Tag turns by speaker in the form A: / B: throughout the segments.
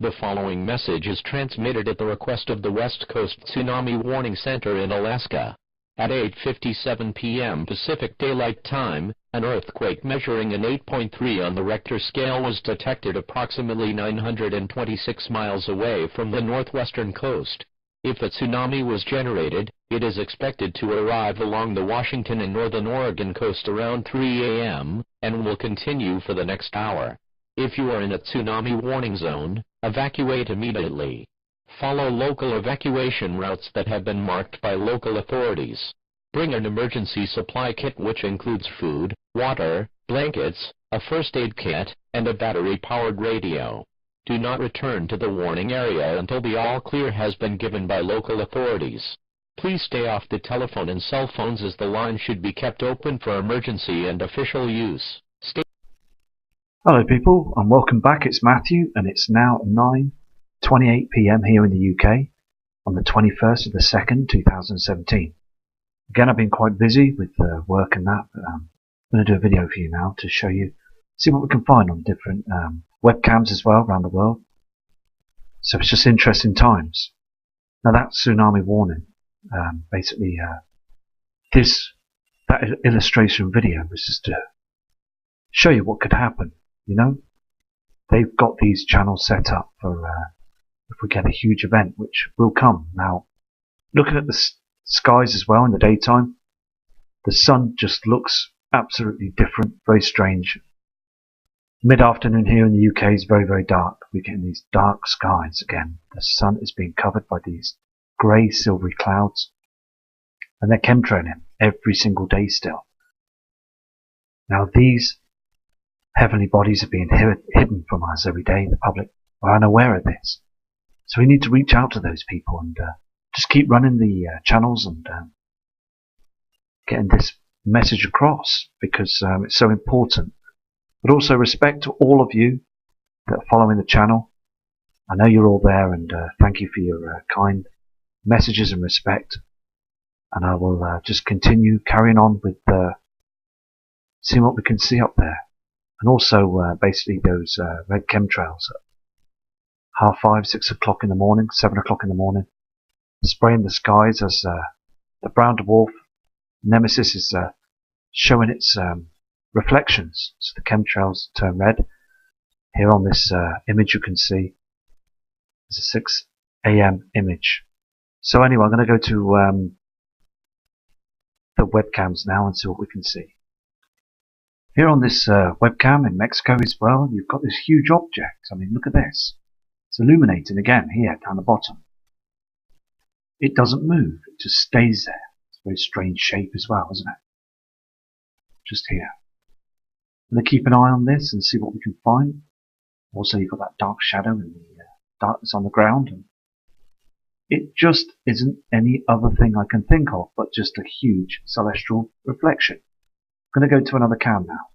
A: The following message is transmitted at the request of the West Coast Tsunami Warning Center in Alaska. At 8:57 p.m. Pacific Daylight Time, an earthquake measuring an 8.3 on the Richter scale was detected approximately 926 miles away from the northwestern coast. If a tsunami was generated, it is expected to arrive along the Washington and northern Oregon coast around 3 a.m. and will continue for the next hour. If you are in a tsunami warning zone, evacuate immediately. Follow local evacuation routes that have been marked by local authorities. Bring an emergency supply kit which includes food, water, blankets, a first aid kit, and a battery-powered radio. Do not return to the warning area until the all-clear has been given by local authorities. Please stay off the telephone and cell phones as the line should be kept open for emergency and official use.
B: Hello people, and welcome back. It's Matthew, and it's now 9:28 p.m. here in the UK on the 21st of the 2nd, 2017. Again, I've been quite busy with work and that, but I'm going to do a video for you now to show you, see what we can find on different webcams as well around the world. So it's just interesting times. Now that tsunami warning, basically that illustration video was just to show you what could happen. You know, they've got these channels set up for if we get a huge event, which will come. Now, looking at the skies as well in the daytime, the sun just looks absolutely different, very strange. Mid-afternoon here in the UK is very, very dark. We're getting these dark skies again. The sun is being covered by these grey, silvery clouds, and they're chemtrailing every single day still. Now, these heavenly bodies are being hidden from us every day. The public are unaware of this. So we need to reach out to those people and just keep running the channels and getting this message across, because it's so important. But also respect to all of you that are following the channel. I know you're all there, and thank you for your kind messages and respect. And I will just continue carrying on with seeing what we can see up there. And also basically those red chemtrails at 5:30, 6 o'clock in the morning, 7 o'clock in the morning, spraying the skies as the brown dwarf nemesis is showing its reflections. So the chemtrails turn red. Here on this image you can see there's a 6 a.m. image. So anyway, I'm going to go to the webcams now and see what we can see. Here on this webcam in Mexico as well, you've got this huge object. I mean, look at this. It's illuminating again here down the bottom. It doesn't move. It just stays there. It's a very strange shape as well, isn't it? Just here. I'm going to keep an eye on this and see what we can find. Also, you've got that dark shadow and the darkness on the ground. And it just isn't any other thing I can think of but just a huge celestial reflection. I'm going to go to another cam now.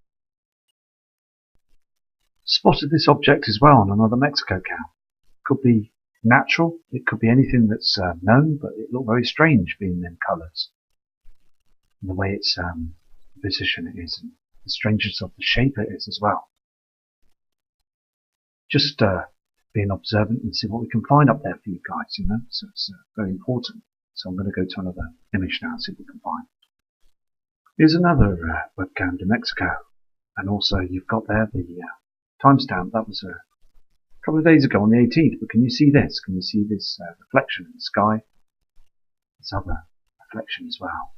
B: Spotted this object as well on another Mexico cam. Could be natural, it could be anything that's known, but it looked very strange being in colours. And the way its position it is, and the strangeness of the shape it is as well. Just being observant and see what we can find up there for you guys, you know, so it's very important. So I'm going to go to another image now and see what we can find. Here's another webcam to Mexico, and also you've got there the timestamp. That was a couple of days ago on the 18th, but can you see this? Can you see this reflection in the sky? This other reflection as well.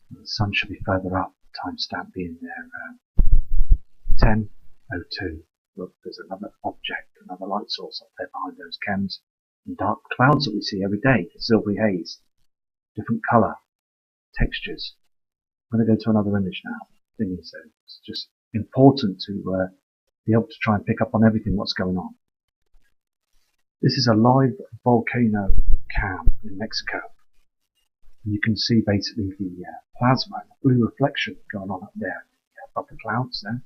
B: And the sun should be further up, the timestamp being there 10:02. Look, there's another object, another light source up there behind those cams, and dark clouds that we see every day, the silvery haze, different colour, textures. I'm going to go to another image now. The thing is, it's just important to be able to try and pick up on everything what's going on. This is a live volcano cam in Mexico. And you can see basically the plasma, the blue reflection going on up there above the clouds there.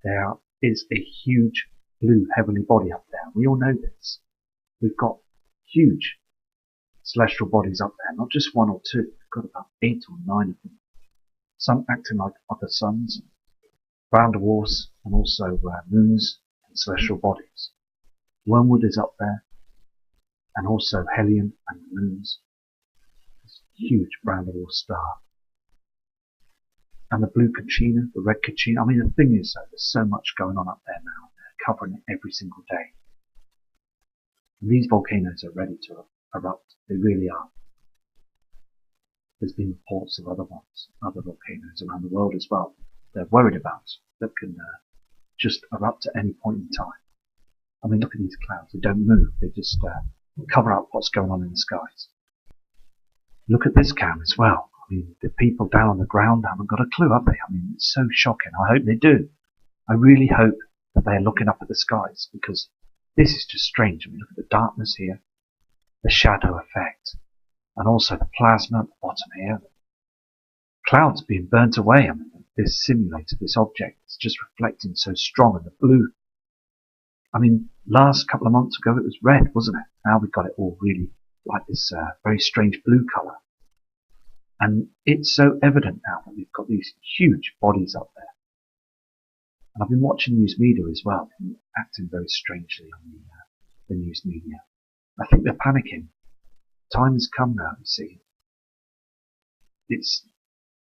B: There is a huge blue heavenly body up there. We all know this. We've got huge celestial bodies up there, not just one or two. We've got about 8 or 9 of them. Some acting like other suns, brown dwarfs, and also moons and celestial bodies. Wormwood is up there, and also Helium and the moons. This huge brown little star. And the blue Kachina, the red Kachina. I mean, the thing is, there's so much going on up there now. They're covering it every single day. And these volcanoes are ready to erupt. They really are. There's been reports of other ones, other volcanoes around the world as well. They're worried about that can just erupt at any point in time. I mean, look at these clouds. They don't move. They just cover up what's going on in the skies. Look at this cam as well. I mean, the people down on the ground haven't got a clue, have they? I mean, it's so shocking. I hope they do. I really hope that they're looking up at the skies, because this is just strange. I mean, look at the darkness here, the shadow effect, and also the plasma at the bottom here. Clouds being burnt away. I mean, this simulator, this object, is just reflecting so strong in the blue. I mean, last couple of months ago it was red, wasn't it? Now we've got it all really like this very strange blue colour. And it's so evident now that we've got these huge bodies up there. And I've been watching news media as well, and acting very strangely on the news media. I think they're panicking. Time has come now, you see.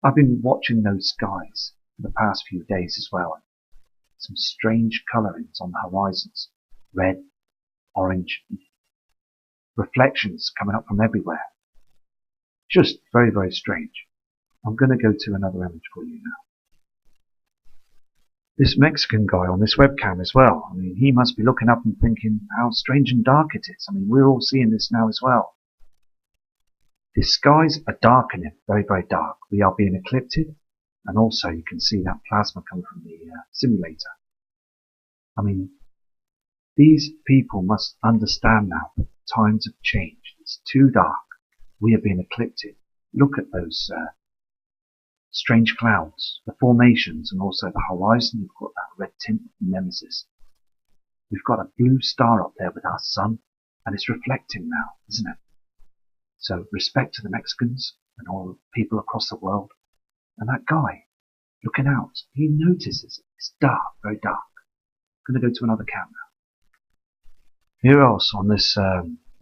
B: I've been watching those skies for the past few days as well. Some strange colourings on the horizons. Red, orange, reflections coming up from everywhere. Just very, very strange. I'm going to go to another image for you now. This Mexican guy on this webcam as well. I mean, he must be looking up and thinking how strange and dark it is. I mean, we're all seeing this now as well. The skies are darkening, very, very dark. We are being eclipsed, and also you can see that plasma coming from the simulator. I mean, these people must understand now that times have changed. It's too dark. We are being eclipsed. Look at those strange clouds, the formations, and also the horizon. You've got that red tint of Nemesis. We've got a blue star up there with our sun, and it's reflecting now, isn't it? So respect to the Mexicans and all people across the world. And that guy looking out, he notices it's dark, very dark. I'm going to go to another cam now. Here else on this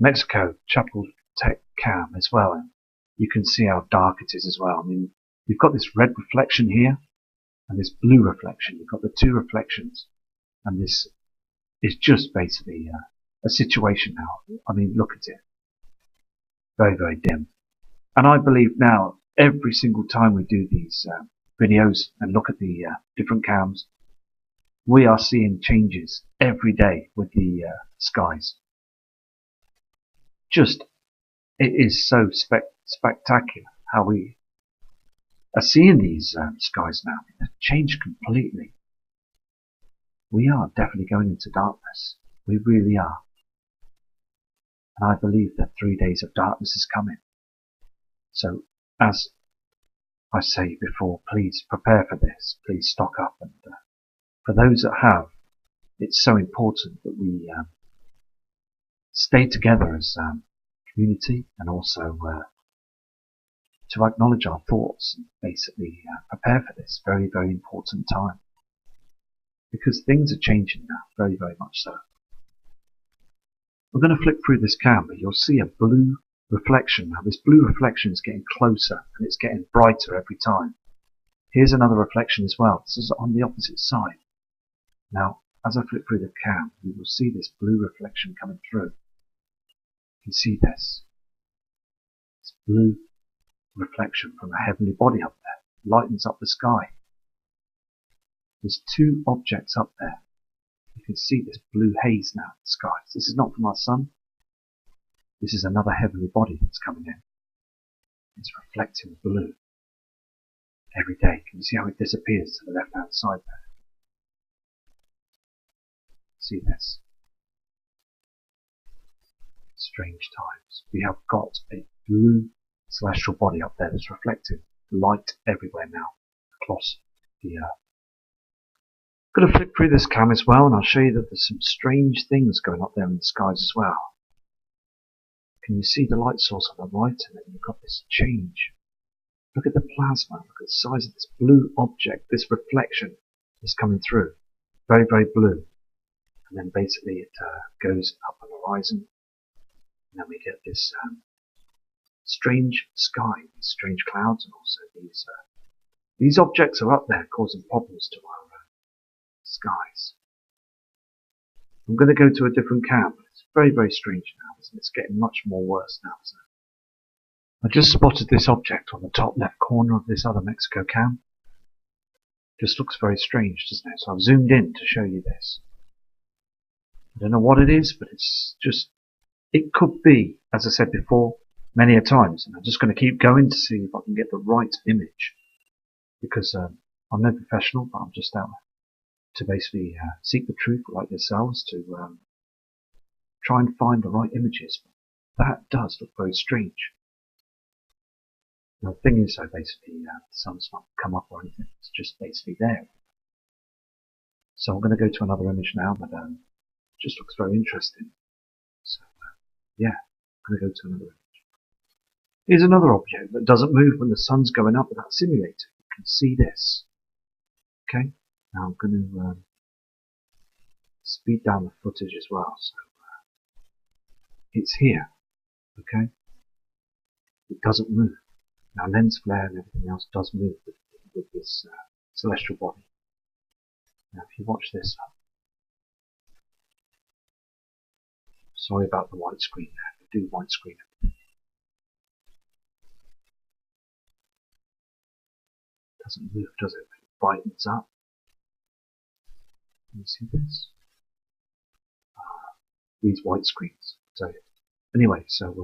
B: Mexico Chapultepec cam as well. And you can see how dark it is as well. I mean, you've got this red reflection here and this blue reflection. You've got the two reflections, and this is just basically a situation now. I mean, look at it. Very, very dim. And I believe now, every single time we do these videos and look at the different cams, we are seeing changes every day with the skies. Just, it is so spectacular how we are seeing these skies now. They've changed completely. We are definitely going into darkness. We really are. And I believe that 3 days of darkness is coming. So, as I say before, please prepare for this. Please stock up. And for those that have, it's so important that we stay together as a community, and also to acknowledge our thoughts and basically prepare for this very, very important time. Because things are changing now, very, very much so. I'm going to flick through this cam, but you'll see a blue reflection. Now this blue reflection is getting closer and it's getting brighter every time. Here's another reflection as well. This is on the opposite side. Now, as I flick through the cam, you will see this blue reflection coming through. You can see this. This blue reflection from a heavenly body up there. Lightens up the sky. There's two objects up there. You can see this blue haze now in the skies. This is not from our sun. This is another heavenly body that's coming in. It's reflecting blue every day. Can you see how it disappears to the left hand side there? See this? Strange times. We have got a blue celestial body up there that's reflecting light everywhere now across the earth. I'm going to flick through this cam as well, and I'll show you that there's some strange things going up there in the skies as well. Can you see the light source on the right, and then you've got this change. Look at the plasma, look at the size of this blue object, this reflection is coming through. Very, very blue. and then basically it goes up on the horizon, and then we get this strange sky, these strange clouds, and also these objects are up there causing problems to our skies. I'm going to go to a different cam. It's very, very strange now, isn't it? It's getting much more worse now, isn't it? I just spotted this object on the top left corner of this other Mexico cam. Just looks very strange, doesn't it? So I've zoomed in to show you this. I don't know what it is, but it's just, it could be, as I said before, many a times. And I'm just going to keep going to see if I can get the right image. Because I'm no professional, but I'm just out to basically seek the truth like yourselves, to try and find the right images. That does look very strange. Now, the thing is, so basically, the sun's not come up or anything. It's just basically there. So I'm going to go to another image now, but just looks very interesting. So, yeah, I'm going to go to another image. Here's another object that doesn't move when the sun's going up with that simulator. You can see this. Okay, now I'm going to speed down the footage as well. So it's here. Okay, it doesn't move. Now lens flare and everything else does move with this celestial body. Now if you watch this, sorry about the white screen there, I do white screen everything. It doesn't move, does it? It brightens up. Can you see this? These white screens. So anyway, so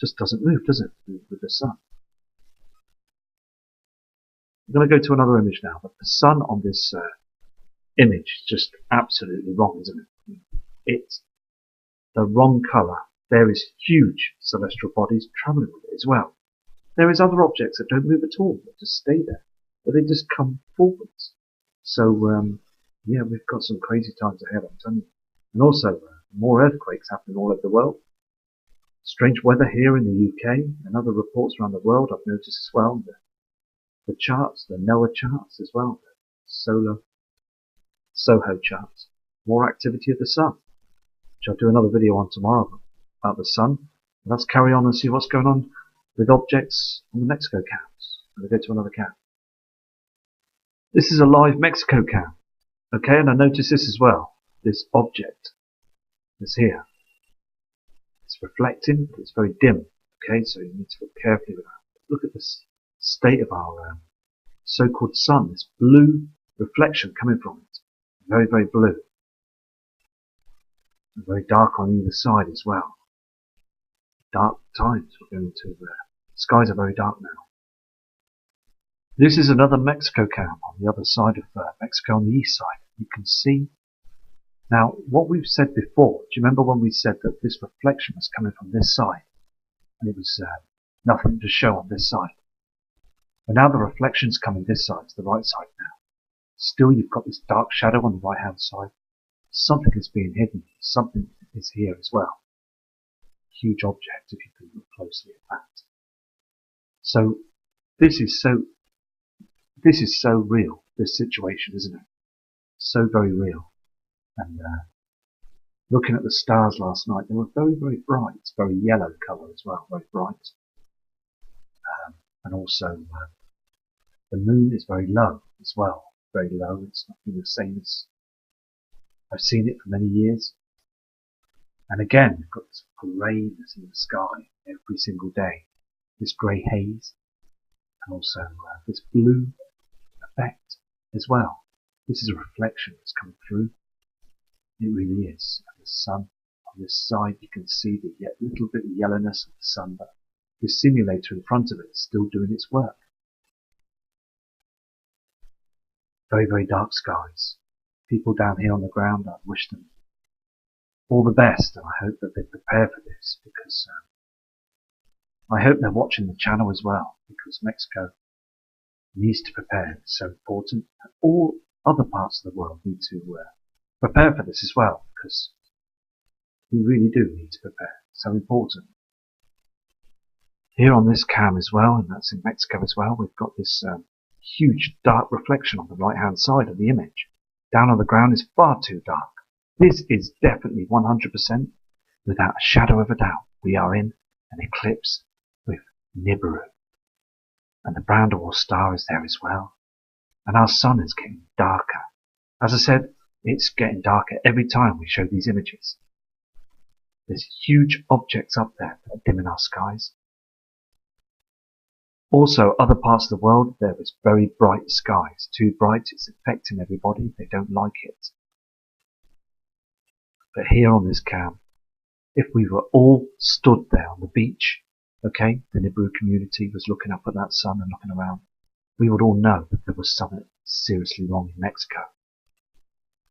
B: just doesn't move, does it, with the sun? I'm going to go to another image now, but the sun on this image is just absolutely wrong, isn't it? It's the wrong colour. There is huge celestial bodies travelling with it as well. There is other objects that don't move at all, that just stay there, but they just come forwards. So yeah, we've got some crazy times ahead, I'm telling you. And also, more earthquakes happening all over the world. Strange weather here in the UK and other reports around the world I've noticed as well. The charts, the NOAA charts as well, the SOHO charts. More activity of the sun, which I'll do another video on tomorrow about the sun. Let's carry on and see what's going on with objects on the Mexico cams. I'm going to go to another cam. This is a live Mexico cam. Okay, and I notice this as well. This object is here. It's reflecting, but it's very dim. Okay, so you need to look carefully with that. Look at this state of our so-called sun. This blue reflection coming from it. Very, very blue. And very dark on either side as well. Dark times we're going to. Skies are very dark now. This is another Mexico cam on the other side of Mexico, on the east side. You can see. Now, what we've said before, do you remember when we said that this reflection was coming from this side? And it was nothing to show on this side. But now the reflection's coming this side, to the right side now. Still, you've got this dark shadow on the right-hand side. Something is being hidden. Something is here as well. Huge object, if you can look closely at that. So, this is so real, this situation, isn't it? So very real. And looking at the stars last night, they were very, very bright, very yellow colour as well, very bright. And also, the moon is very low as well, very low. It's not been the same as I've seen it for many years. And again, we've got this greyness in the sky every single day, this grey haze, and also this blue effect as well. This is a reflection that's coming through. It really is. And the sun on this side, you can see the little bit of yellowness of the sun, but the simulator in front of it is still doing its work. Very, very dark skies. People down here on the ground, I wish them all the best, and I hope that they prepare for this, because I hope they're watching the channel as well, because Mexico needs to prepare. It's so important. And all other parts of the world need to prepare for this as well, because we really do need to prepare. It's so important. Here on this cam as well, and that's in Mexico as well, we've got this huge dark reflection on the right hand side of the image. down on the ground is far too dark. This is definitely 100%, without a shadow of a doubt, we are in an eclipse with Nibiru. And the brown dwarf star is there as well. And our sun is getting darker. As I said, it's getting darker every time we show these images. There's huge objects up there that are dimming our skies. Also, other parts of the world, there is very bright skies. Too bright, it's affecting everybody. They don't like it. But here on this cam, if we were all stood there on the beach, okay, the Nibiru community was looking up at that sun and looking around, we would all know that there was something seriously wrong in Mexico.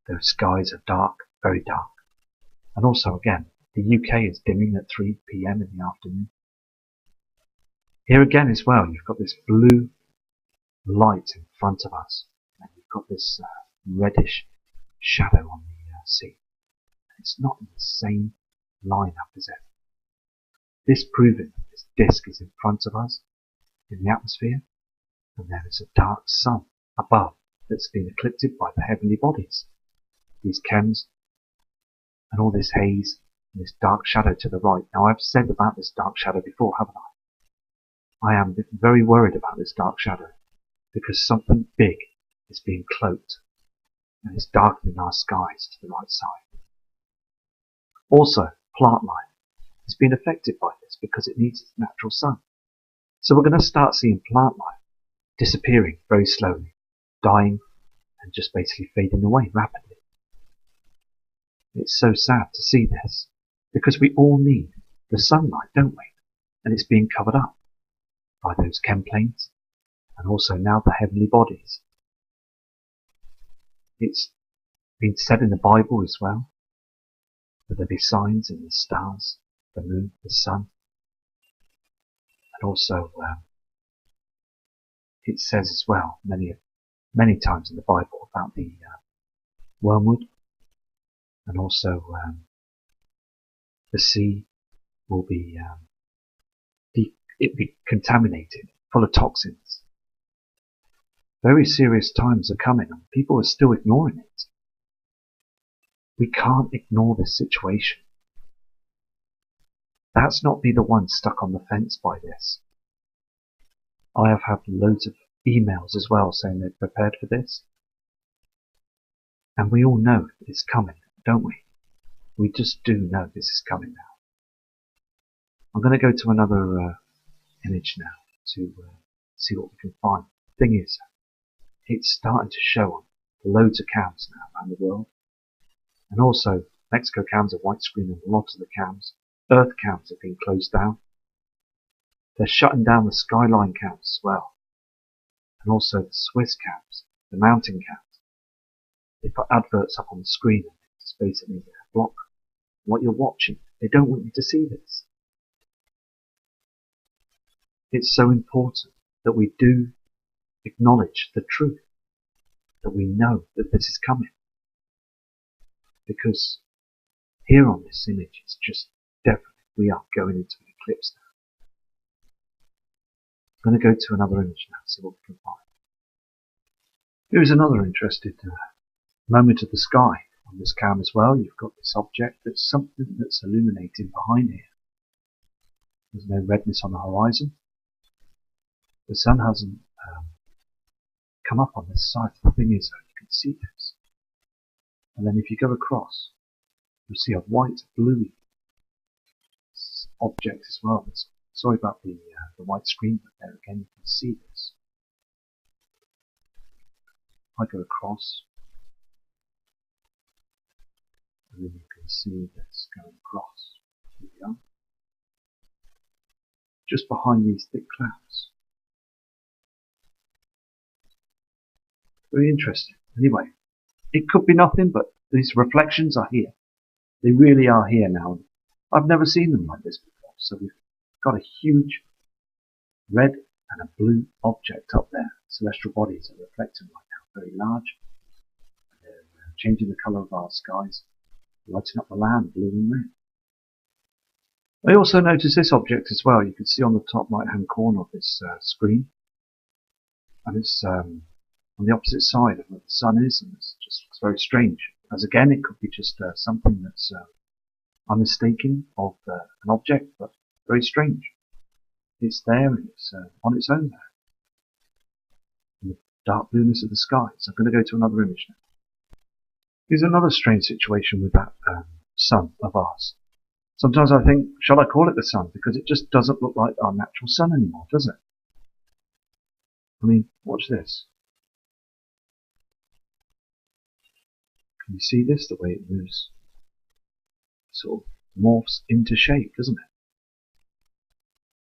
B: Those skies are dark, very dark. And also, again, the UK is dimming at 3 p.m. in the afternoon. Here again as well, you've got this blue light in front of us, and you've got this reddish shadow on the sea. It's not in the same line-up as it. This proving that this disk is in front of us in the atmosphere, and there is a dark sun above that's been eclipsed by the heavenly bodies. These chems and all this haze and this dark shadow to the right. Now, I've said about this dark shadow before, haven't I? I am very worried about this dark shadow because something big is being cloaked and it's darkening our skies to the right side. Also, plant life has been affected by this because it needs its natural sun. So we're going to start seeing plant life disappearing very slowly, dying and just basically fading away rapidly. It's so sad to see this because we all need the sunlight, don't we? And it's being covered up by those chem planes and also now the heavenly bodies. It's been said in the Bible as well that there be signs in the stars, the moon, the sun, and also it says as well many times in the Bible about the wormwood, and also the sea will be contaminated, full of toxins. Very serious times are coming and people are still ignoring it. We can't ignore this situation. Let's not be the one stuck on the fence by this. I have had loads of emails as well saying they're prepared for this. And we all know it's coming, don't we? We just do know this is coming now. I'm going to go to another image now to see what we can find. The thing is, it's starting to show on loads of cams now around the world. And also, Mexico cams are white screen on a lot of the cams. Earth cams have been closed down. They're shutting down the skyline cams as well. And also the Swiss cams, the mountain cams. They put adverts up on the screen and it's basically block what you're watching. They don't want you to see this. It's so important that we do acknowledge the truth, that we know that this is coming. Because here on this image, it's just definitely we are going into an eclipse now. I'm going to go to another image now, see what we can find. Here is another interesting moment of the sky on this cam as well. You've got this object that's something that's illuminating behind here. There's no redness on the horizon. The sun hasn't come up on this side. The thing is, you can see this. And then if you go across, you'll see a white, bluey object as well. Sorry about the white screen, but there again you can see this. I go across, and then you can see this going across. Here we are. Just behind these thick clouds. Very interesting. Anyway, it could be nothing, but these reflections are here. They really are here now. I've never seen them like this before. So we've got a huge red and a blue object up there. Celestial bodies are reflecting right now, very large. They're changing the colour of our skies, lighting up the land blue and red. I also noticed this object as well. You can see on the top right hand corner of this screen. And it's on the opposite side of where the sun is, and it just looks It's very strange. As again, it could be just something that's unmistaken of an object, but very strange. It's there and it's on its own there. In the dark blueness of the sky. So I'm going to go to another image now. Here's another strange situation with that sun of ours. Sometimes I think, shall I call it the sun? Because it just doesn't look like our natural sun anymore, does it? I mean, watch this. Can you see this? The way it moves. Sort of morphs into shape, doesn't it?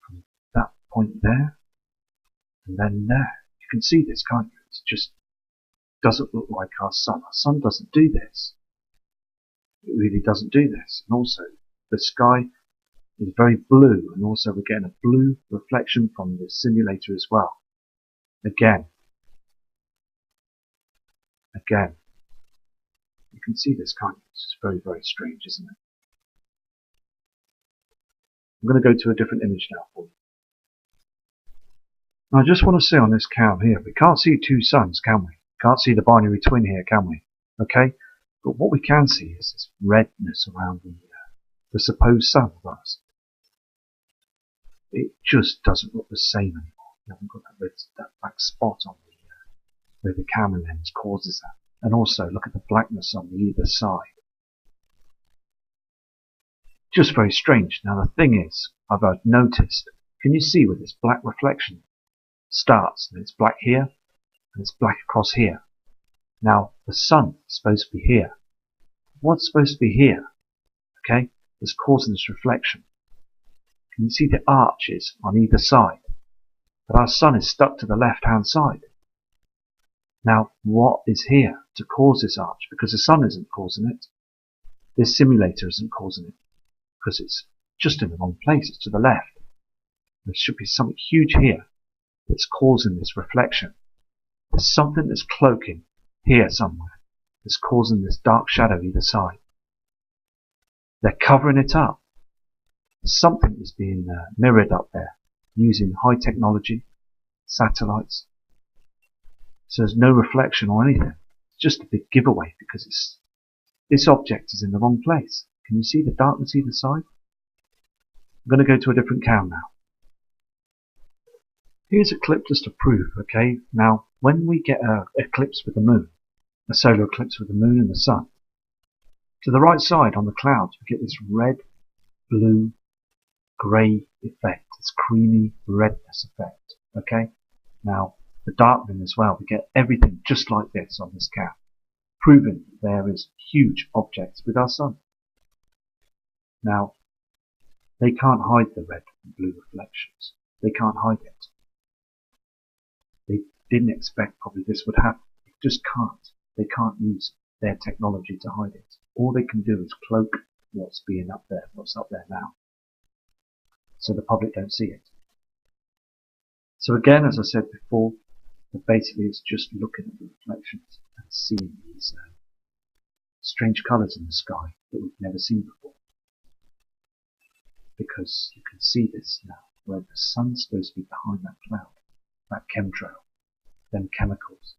B: From that point there, and then there. You can see this, can't you? It just doesn't look like our sun. Our sun doesn't do this. It really doesn't do this. And also, the sky is very blue, and also we're getting a blue reflection from the simulator as well. Again. You can see this, can't you? It's very, very strange, isn't it? I'm going to go to a different image now for you. Now, I just want to say on this cam here, we can't see two suns, can we? Can't see the binary twin here, can we? Okay? But what we can see is this redness around the supposed sun of ours. It just doesn't look the same anymore. You haven't got that black spot on where the camera lens causes that. And also, look at the blackness on either side. Just very strange. Now, the thing is, I've noticed, can you see where this black reflection starts? And it's black here, and it's black across here. Now, the sun is supposed to be here. What's supposed to be here? Okay, that's causing this reflection. Can you see the arches on either side? But our sun is stuck to the left-hand side. Now, what is here to cause this arch? Because the sun isn't causing it. This simulator isn't causing it. Because it's just in the wrong place. It's to the left. There should be something huge here that's causing this reflection. There's something that's cloaking here somewhere that's causing this dark shadow either side. They're covering it up. Something is being mirrored up there using high technology, satellites. So there's no reflection or anything. It's just a big giveaway because this object is in the wrong place. Can you see the darkness either side? I'm going to go to a different cam now. Here's a clip just to prove, okay? Now, when we get an eclipse with the moon, a solar eclipse with the moon and the sun, to the right side on the clouds, we get this red, blue, grey effect, this creamy redness effect, okay? Now, the darkening as well, we get everything just like this on this cam, proving that there is huge objects with our sun. Now, they can't hide the red and blue reflections. They can't hide it. They didn't expect probably this would happen. They just can't. They can't use their technology to hide it. All they can do is cloak what's being up there, what's up there now, so the public don't see it. So again, as I said before, basically it's just looking at the reflections and seeing these strange colours in the sky that we've never seen before. Because you can see this now, where the sun's supposed to be behind that cloud, that chemtrail, them chemicals.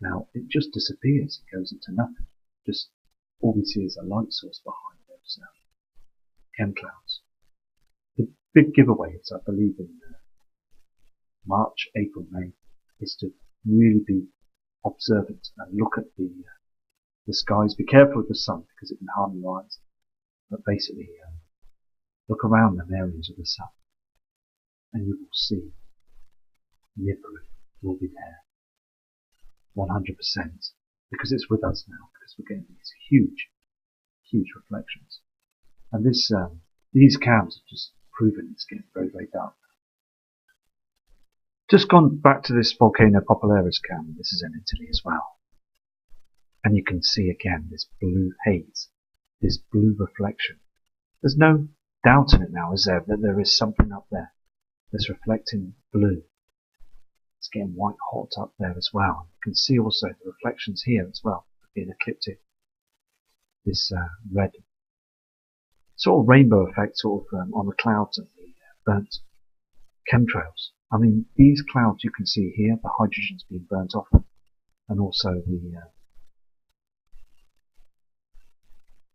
B: Now it just disappears, it goes into nothing. Just all we see is a light source behind those chem clouds. The big giveaway is, I believe, in March, April, May, is to really be observant and look at the skies. Be careful of the sun because it can harm your eyes, but basically look around them areas of the sun and you will see Nibiru will be there 100% because it's with us now, because we're getting these huge reflections. And these cams have just proven it's getting very, very dark. Just gone back to this Volcano Popularis cam. This is in Italy as well. And you can see again this blue haze, this blue reflection. There's no doubt in it now, is there, that there is something up there that's reflecting blue. It's getting white hot up there as well. You can see also the reflections here as well, being ecliptic. This red sort of rainbow effect sort of on the clouds and the burnt chemtrails. I mean, these clouds you can see here, the hydrogen's being burnt off them, and also the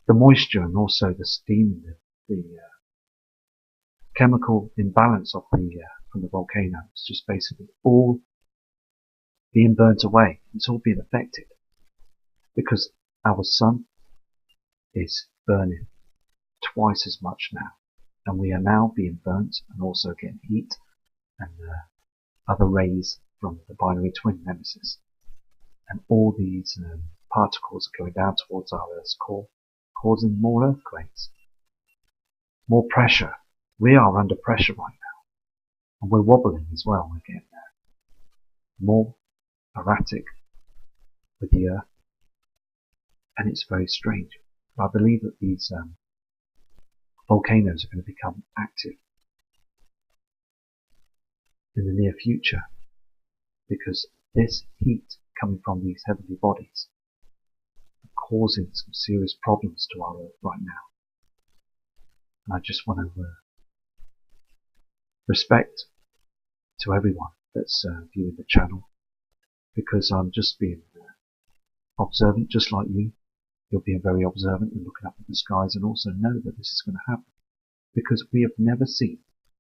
B: the moisture and also the steam, the chemical imbalance of from the volcano. It's just basically all being burnt away. It's all being affected because our sun is burning twice as much now, and we are now being burnt and also getting heat and other rays from the binary twin nemesis, and all these particles are going down towards our Earth's core, causing more earthquakes, more pressure. We are under pressure right now, and we're wobbling as well. We're getting more erratic with the Earth, and it's very strange. I believe that these volcanoes are going to become active in the near future, because this heat coming from these heavenly bodies are causing some serious problems to our Earth right now. And I just want to respect to everyone that's viewing the channel, because I'm just being observant, just like you. You're being very observant and looking up at the skies, and also know that this is going to happen, because we have never seen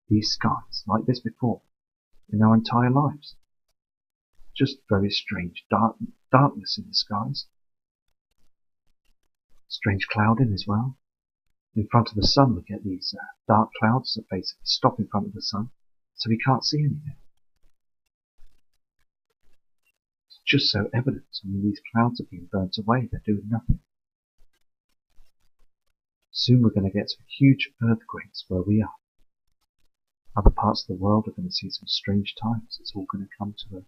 B: these skies like this before in our entire lives. Just very strange darkness in the skies. Strange clouding as well. In front of the sun we get these dark clouds that basically stop in front of the sun, so we can't see anything. It's just so evident. I mean, these clouds are being burnt away, they're doing nothing. Soon we're going to get some huge earthquakes where we are. Other parts of the world are going to see some strange times. It's all going to come to a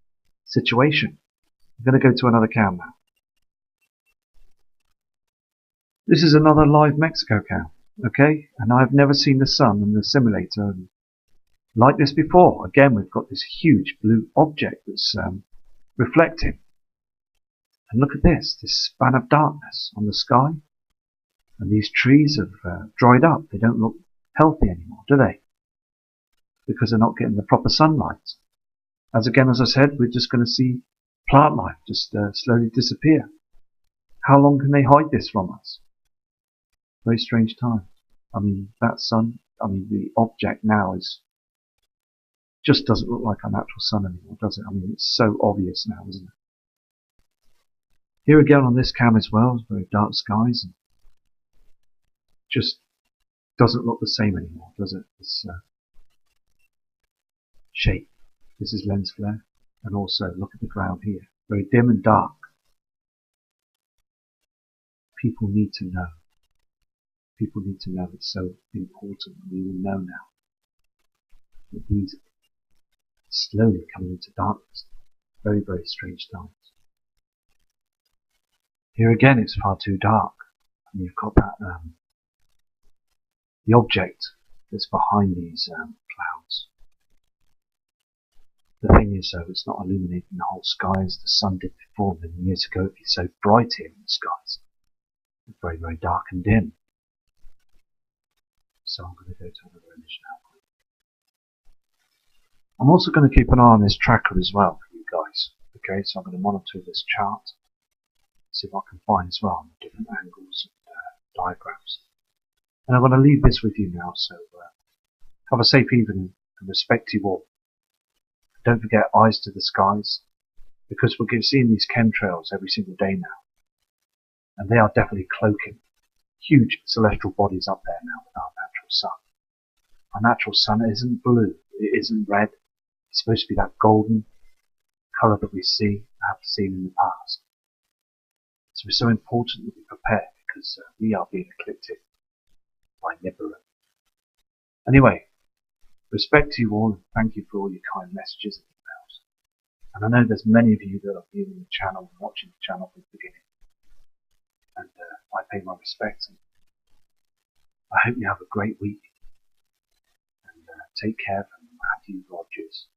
B: situation. I'm going to go to another cam now. This is another live Mexico cam, okay? And I've never seen the sun and the simulator like this before. Again, we've got this huge blue object that's reflecting. And look at this span of darkness on the sky. And these trees have dried up. They don't look healthy anymore, do they? Because they're not getting the proper sunlight. As I said, we're just going to see plant life just slowly disappear. How long can they hide this from us? Very strange time. I mean, that sun, the object now just doesn't look like our natural sun anymore, does it? I mean, it's so obvious now, isn't it? Here again on this cam as well, it's very dark skies, and just doesn't look the same anymore, does it? This shape. This is lens flare, and also look at the ground here, very dim and dark. People need to know. People need to know. It's so important. We will know now that these are slowly coming into darkness. Very, very strange times. Here again, it's far too dark, and you've got that the object that's behind these clouds. The thing is, though, it's not illuminating the whole sky as the sun did before many years ago. It'd be so bright here in the skies. It's very, very dark and dim. So I'm going to go to another image now. I'm also going to keep an eye on this tracker as well for you guys. Okay, so I'm going to monitor this chart, see what I can find as well on different angles and diagrams. And I'm going to leave this with you now, so have a safe evening and respect you all. Don't forget, eyes to the skies, because we're seeing these chemtrails every single day now. And they are definitely cloaking huge celestial bodies up there now with our natural sun. Our natural sun isn't blue, it isn't red. It's supposed to be that golden colour that we have seen in the past. So it's so important that we prepare, because we are being eclipsed by Nibiru. Anyway, respect to you all, and thank you for all your kind messages and emails. And I know there's many of you that are viewing the channel and watching the channel from the beginning. And I pay my respects, and I hope you have a great week. And take care from Matthew Rogers.